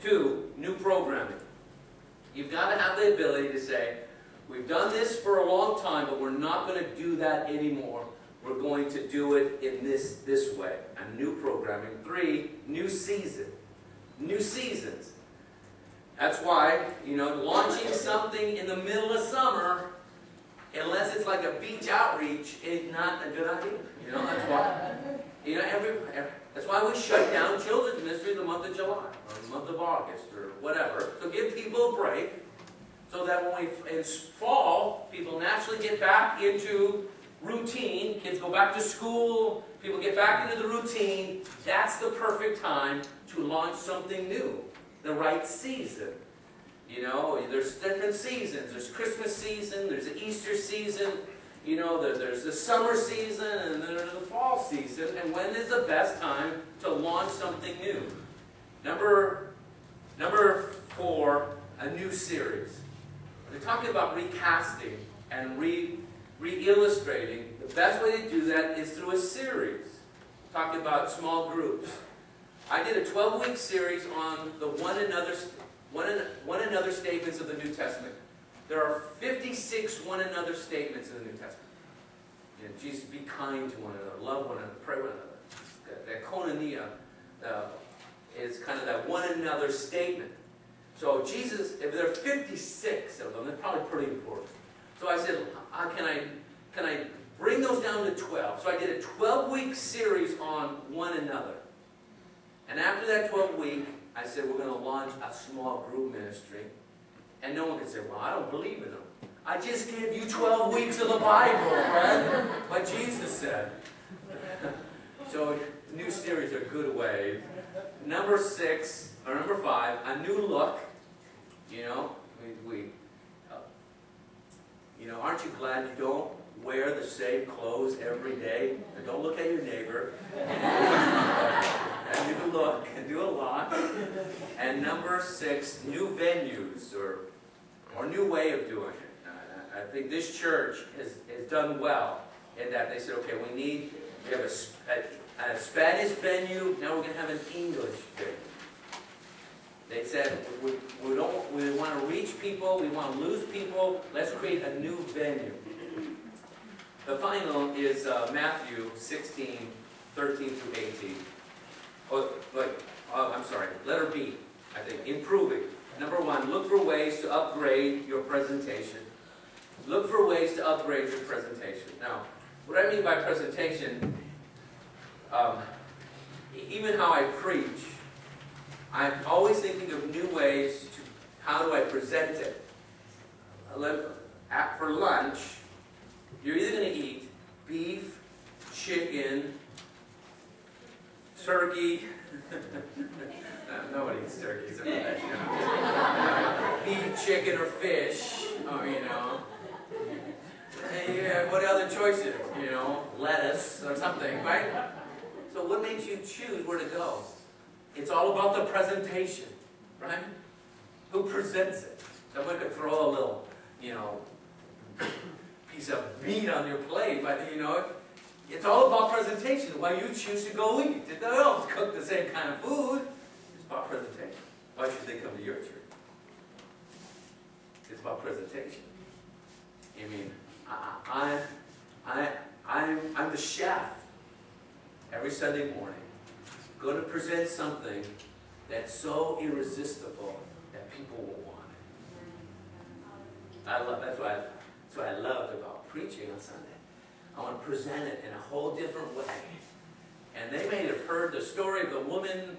2, new programming. You've got to have the ability to say, we've done this for a long time, but we're not going to do that anymore. We're going to do it in this way. And new programming. 3, new season. New seasons. That's why, launching something in the middle of summer, unless it's like a beach outreach, is not a good idea. That's why. That's why we shut down children's ministry in the month of July, or the month of August, or whatever. So give people a break, so that when it's fall, people naturally get back into routine. Kids go back to school, people get back into the routine. That's the perfect time to launch something new. The right season. There's different seasons. There's Christmas season, there's the Easter season, there's the summer season, and then there's the fall season. And when is the best time to launch something new? Number 4, a new series. We're talking about recasting and re-illustrating. The best way to do that is through a series. Talking about small groups. I did a 12-week series on the one another statements of the New Testament. There are 56 one another statements in the New Testament. Jesus, be kind to one another, love one another, pray one another. That koinonia is kind of that one another statement. So Jesus, if there are 56 of them, they're probably pretty important. So I said, can I bring those down to 12? So I did a 12-week series on one another. And after that 12-week, I said, we're going to launch a small group ministry. And no one could say, well, I don't believe in them. I just gave you 12 weeks of the Bible, friend. What Jesus said. So new series are a good way. Number 5, a new look. Aren't you glad you don't wear the same clothes every day? And don't look at your neighbor. A new look can do a lot. And number 6, new venues or new way of doing it. I think this church has done well in that they said, okay, we have a Spanish venue, now we're going to have an English venue. They said, we want to reach people, we want to lose people, let's create a new venue. The final is Matthew 16, 13 through 18. I'm sorry, letter B, I think, improving. Number 1, look for ways to upgrade your presentation. Look for ways to upgrade your presentation. Now, what I mean by presentation, even how I preach, I'm always thinking of new ways to, how do I present it? For lunch, you're either going to eat beef, chicken, turkey. Nobody eats turkeys. Beef, chicken, or fish. What other choices? Lettuce or something, right? So what makes you choose where to go? It's all about the presentation, right? Who presents it? Someone could throw a little, piece of meat on your plate, but it's all about presentation. Why you choose to go eat. They don't cook the same kind of food. It's about presentation. Why should they come to your church? It's about presentation. I'm the chef every Sunday morning, going to present something that's so irresistible that people will want it. That's what I loved about preaching on Sunday. I want to present it in a whole different way. And they may have heard the story of the woman,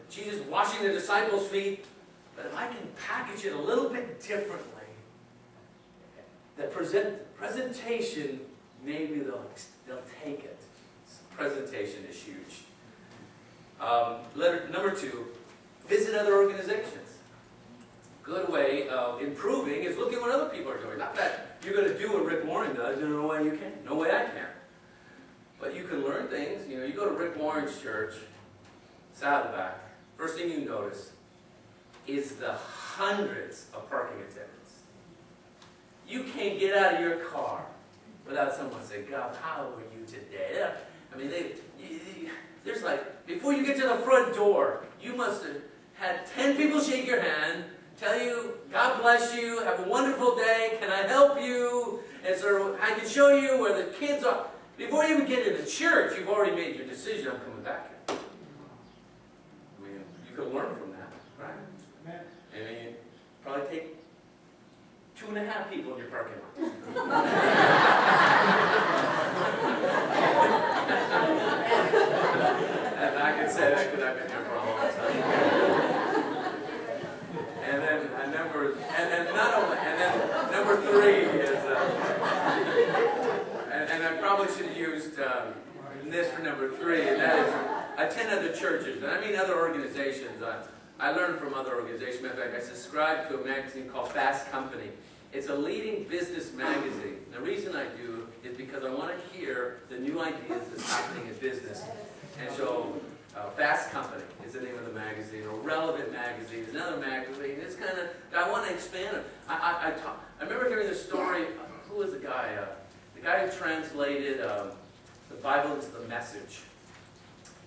Jesus washing the disciples' feet, but if I can package it a little bit differently, the presentation, maybe they'll take it. Presentation is huge. Number 2, visit other organizations. Good way of improving is looking at what other people are doing. Not that you're going to do what Rick Warren does. There's no way you can. No way I can. But you can learn things. You go to Rick Warren's church, Saddleback. First thing you notice is the hundreds of parking attendants. You can't get out of your car without someone saying, God, how are you today? there's like, before you get to the front door, you must had 10 people shake your hand, tell you, God bless you, have a wonderful day, can I help you? And so I can show you where the kids are. Before you even get into church, you've already made your decision, I'm coming back here. I mean, you can learn from that, right? I mean, probably take 2.5 people in your parking lot. And I can say that because I've been here for a long time. And then number 3 is, and I probably should have used this for number 3, and that is attend other churches. And I mean other organizations. I learned from other organizations. In fact, I subscribe to a magazine called Fast Company. It's a leading business magazine. The reason I do is because I want to hear the new ideas that's happening in business. And so, Fast Company is the name of the magazine, or Relevant Magazine is another magazine. It's kind of, I want to expand it. I remember hearing this story. Who was the guy? The guy who translated the Bible into the Message.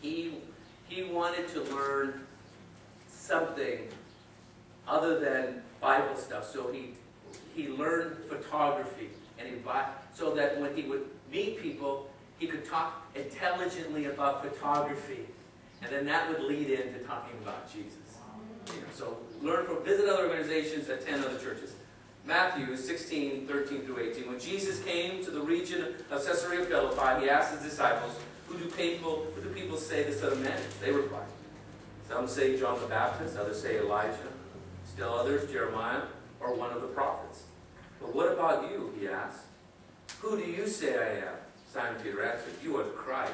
He wanted to learn something other than Bible stuff, so he learned photography, and so that when he would meet people, he could talk intelligently about photography, and then that would lead into talking about Jesus. So visit other organizations, attend other churches. Matthew 16, 13 through 18. When Jesus came to the region of Caesarea Philippi, he asked his disciples, who do people say the Son of Man is? They replied, some say John the Baptist, others say Elijah, still others Jeremiah, or one of the prophets. But what about you, he asked. Who do you say I am? Simon Peter answered, you are the Christ,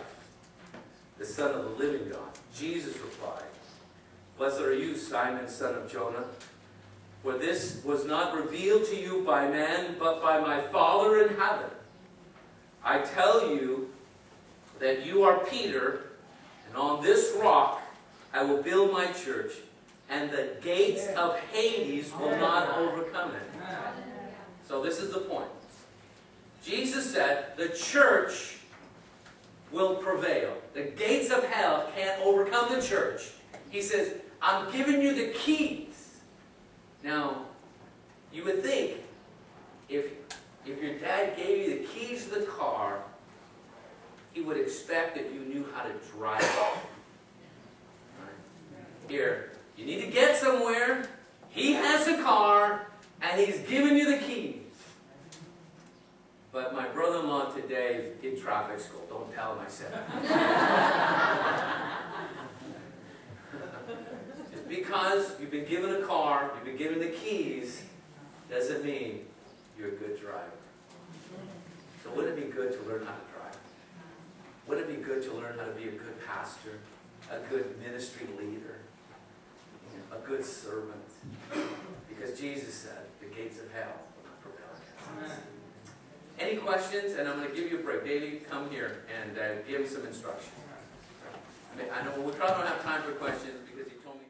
the Son of the living God. Jesus replied, blessed are you, Simon, son of Jonah, for this was not revealed to you by man, but by my Father in heaven. I tell you that you are Peter, and on this rock I will build my church, and the gates of Hades will not overcome it. So this is the point. Jesus said the church will prevail. The gates of hell can't overcome the church. He says, I'm giving you the keys. Now, you would think if your dad gave you the keys to the car, he would expect that you knew how to drive it. Right? Here, you need to get somewhere. He has a car, and he's giving you the keys. But my brother-in-law today did traffic school. Don't tell him I said it. Just because you've been given a car, you've been given the keys, doesn't mean you're a good driver. So wouldn't it be good to learn how to drive? Wouldn't it be good to learn how to be a good pastor, a good ministry leader, a good servant? Because Jesus said, the gates of hell will not prevail against us. Any questions? And I'm going to give you a break. Davey, come here and give him some instruction. I know we probably don't have time for questions because he told me...